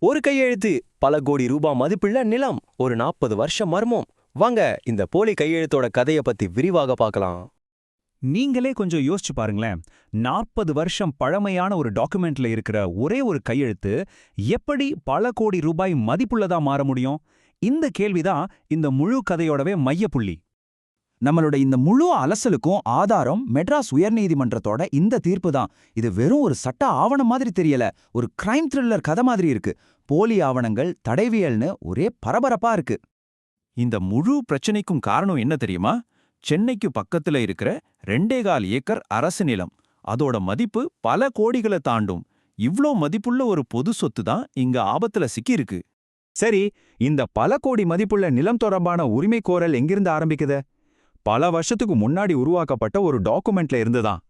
ஒரு கையெழுத்து, பல கோடி ரூபாய் மதிப்புள்ள நிலம், ஒரு 40 வருஷம் மர்மம். வாங்க இந்த போலி கையெழுத்தோட கதைய பத்தி விரிவாக பார்க்கலாம். நீங்களே கொஞ்சம் யோசிச்சு பாருங்களேன். 40 வருஷம் பழமையான ஒரு டாக்குமெண்ட்ல இருக்கிற ஒரே ஒரு கையெழுத்து எப்படி பல கோடி ரூபாய் மதிப்புள்ளதா மாற முடியும்? இந்த கேள்விதான் இந்த முழு கதையோடவே மையப்புள்ளி. நம்மளோட இந்த முழு அலசலுக்கும் ஆதாரம் மெட்ராஸ் உயர்நீதிமன்றத்தோட இந்த தீர்ப்பு தான். இது வெறும் ஒரு சட்ட ஆவணம் மாதிரி தெரியல, ஒரு கிரைம் த்ரில்லர் கதை மாதிரி இருக்கு. போலி ஆவணங்கள், தடைவியல்னு ஒரே பரபரப்பா இருக்கு. இந்த முழு பிரச்சனைக்கும் காரணம் என்ன தெரியுமா? சென்னைக்கு பக்கத்துல இருக்கிற 2.25 ஏக்கர் அரசு நிலம். அதோட மதிப்பு பல கோடிகளை தாண்டும். இவ்ளோ மதிப்புள்ள ஒரு பொது சொத்து தான் இங்க ஆபத்துல சிக்கியிருக்கு. சரி, இந்த பல கோடி மதிப்புள்ள நிலம் தொடர்பான உரிமை கோரல் எங்கிருந்து ஆரம்பிக்குது? பல வருஷத்துக்கு முன்னாடி உருவாக்கப்பட்ட ஒரு டாக்குமெண்ட்ல இருந்துதான்.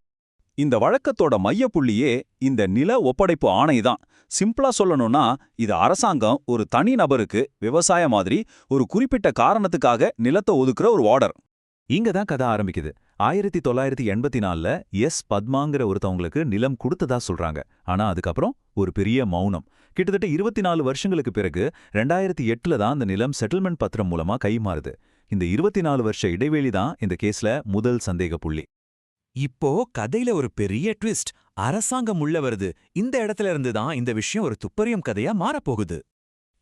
இந்த வழக்கத்தோட மையப்புள்ளியே இந்த நில ஒப்படைப்பு ஆணை தான். சிம்பிளா சொல்லணும்னா, இது அரசாங்கம் ஒரு தனி நபருக்கு விவசாய மாதிரி ஒரு குறிப்பிட்ட காரணத்துக்காக நிலத்தை ஒதுக்குற ஒரு ஆர்டர். இங்க தான் கதை ஆரம்பிக்குது. 1984ல பத்மாங்கிற ஒருத்தவங்களுக்கு நிலம் கொடுத்ததா சொல்றாங்க. ஆனா அதுக்கப்புறம் ஒரு பெரிய மௌனம். கிட்டத்தட்ட 24 வருஷங்களுக்கு பிறகு 2008ல தான் அந்த நிலம் செட்டில்மெண்ட் பத்திரம் மூலமா கைமாறுது. இந்த 24 வருஷ இடைவெளி தான் இந்த கேஸ்ல முதல் சந்தேக புள்ளி. இப்போ கதையில ஒரு பெரிய ட்விஸ்ட். அரசாங்கம் உள்ள வருது. இந்த இடத்துல இருந்து தான் இந்த விஷயம் ஒரு துப்பறியும் கதையா மாறப்போகுது.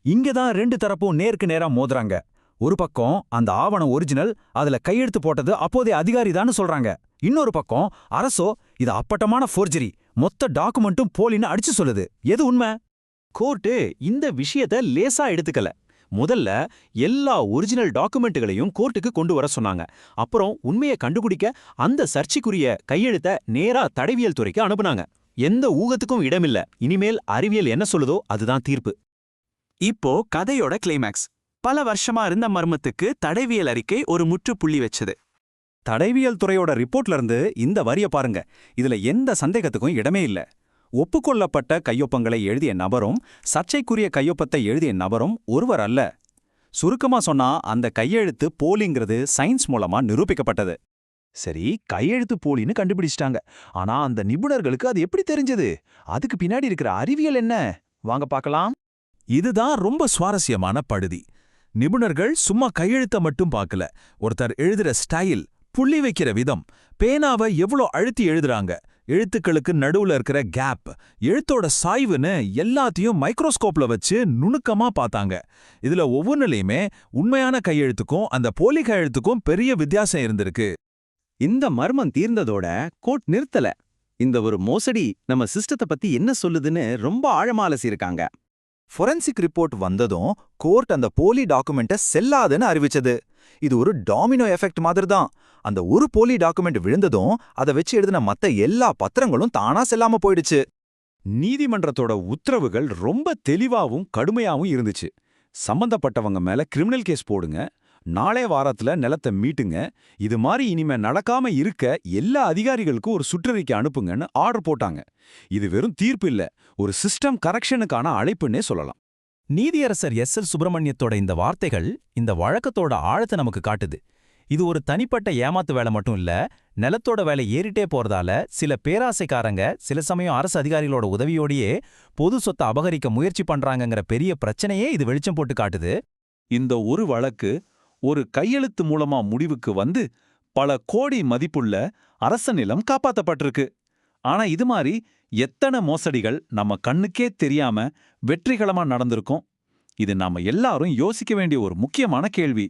இங்க தான் ரெண்டு தரப்பும் நேருக்கு நேரா மோதுறாங்க. ஒரு பக்கம் அந்த ஆவணம் ஒரிஜினல், அதுல கையெழுத்து போட்டது அப்போதைய அதிகாரிதான்னு சொல்றாங்க. இன்னொரு பக்கம் அரசோ இது அப்பட்டமான ஃபோர்ஜரி, மொத்த டாக்குமெண்ட்டும் போலின்னு அடிச்சு சொல்லுது. எது உண்மை? கோர்ட்டு இந்த விஷயத்த லேசா எடுத்துக்கல. முதல்ல எல்லா ஒரிஜினல் டாக்குமெண்ட்டுகளையும் கோர்ட்டுக்கு கொண்டு வர சொன்னாங்க. அப்புறம் உண்மையை கண்டுபிடிக்க அந்த சர்ச்சைக்குரிய கையெழுத்த நேரா தடவியல் துறைக்கு அனுப்புனாங்க. எந்த ஊகத்துக்கும் இடமில்ல. இனிமேல் அறிவியல் என்ன சொல்லுதோ அதுதான் தீர்ப்பு. இப்போ கதையோட கிளைமேக்ஸ். பல வருஷமா இருந்த மர்மத்துக்கு தடவியல் அறிக்கை ஒரு முற்றுப்புள்ளி வச்சது. தடைவியல் துறையோட ரிப்போர்ட்ல இருந்து இந்த வரிய பாருங்க. இதுல எந்த சந்தேகத்துக்கும் இடமே இல்ல. ஒப்புக்கொள்ளப்பட்ட கையொப்பங்களை எழுதிய நபரும் சர்ச்சைக்குரிய கையொப்பத்தை எழுதிய நபரும் ஒருவர் அல்ல. சுருக்கமா சொன்னா, அந்த கையெழுத்து போலிங்கிறது சயின்ஸ் மூலமா நிரூபிக்கப்பட்டது. சரி, கையெழுத்து போலின்னு கண்டுபிடிச்சிட்டாங்க. ஆனா அந்த நிபுணர்களுக்கு அது எப்படி தெரிஞ்சது? அதுக்கு பின்னாடி இருக்கிற அறிவியல் என்ன? வாங்க பார்க்கலாம். இதுதான் ரொம்ப சுவாரஸ்யமான படுதி. நிபுணர்கள் சும்மா கையெழுத்த மட்டும் பார்க்கல. ஒருத்தர் எழுதுற ஸ்டைல், புள்ளி வைக்கிற விதம், பேனாவை எவ்வளோ அழுத்தி எழுதுறாங்க, எழுத்துக்களுக்கு நடுவுல இருக்கிற கேப், எழுத்தோட சாய்வுன்னு எல்லாத்தையும் மைக்ரோஸ்கோப்ல வச்சு நுணுக்கமா பார்த்தாங்க. இதுல ஒவ்வொன்றுலையுமே உண்மையான கையெழுத்துக்கும் அந்த போலி கையெழுத்துக்கும் பெரிய வித்தியாசம் இருந்திருக்கு. இந்த மர்மம் தீர்ந்ததோட கோர்ட் நிறுத்தல. இந்த ஒரு மோசடி நம்ம சிஸ்டத்தை பத்தி என்ன சொல்லுதுன்னு ரொம்ப ஆழமா அலசியிருக்காங்க. ஃபொரென்சிக் ரிப்போர்ட் வந்ததும் கோர்ட் அந்த போலி டாக்குமெண்ட்டை செல்லாதுன்னு அறிவிச்சது. இது ஒரு டாமினோ எஃபெக்ட் மாதிரி தான். அந்த ஒரு போலி டாக்குமெண்ட் விழுந்ததும் அதை வச்சு எழுதின மத்த எல்லா பத்திரங்களும் தானா செல்லாம போயிடுச்சு. நீதிமன்றத்தோட உத்தரவுகள் ரொம்ப தெளிவாவும் கடுமையாவும் இருந்துச்சு. சம்பந்தப்பட்டவங்க மேல கிரிமினல் கேஸ் போடுங்க, நாளே வாரத்துல நிலத்தை மீட்டுங்க, இது மாதிரி இனிமே நடக்காம இருக்க எல்லா அதிகாரிகளுக்கும் ஒரு சுற்றறிக்கை அனுப்புங்கன்னு ஆர்டர் போட்டாங்க. இது வெறும் தீர்ப்பு இல்ல, ஒரு சிஸ்டம் கரெக்ஷனுக்கான அழைப்புன்னே சொல்லலாம். நீதியரசர் சுப்பிரமணியத்தோட இந்த வார்த்தைகள் இந்த வழக்கத்தோட ஆழத்தை நமக்கு காட்டுது. இது ஒரு தனிப்பட்ட ஏமாத்து வேலை மட்டும் இல்ல, நிலத்தோட வேலை ஏறிட்டே போறதால சில பேராசைக்காரங்க சில சமயம் அரசு அதிகாரிகளோட உதவியோடையே பொது சொத்தை அபகரிக்க முயற்சி பண்றாங்கங்கிற பெரிய பிரச்சனையே இது வெளிச்சம் போட்டு காட்டுது. இந்த ஒரு வழக்கு ஒரு கையெழுத்து மூலமா முடிவுக்கு வந்து பல கோடி மதிப்புள்ள அரச நிலம் காப்பாத்தப்பட்டிருக்கு. ஆனா இது மாதிரி எத்தனை மோசடிகள் நம்ம கண்ணுக்கே தெரியாம வெற்றிகரமா நடந்திருக்கும்? இது நாம எல்லாரும் யோசிக்க வேண்டிய ஒரு முக்கியமான கேள்வி.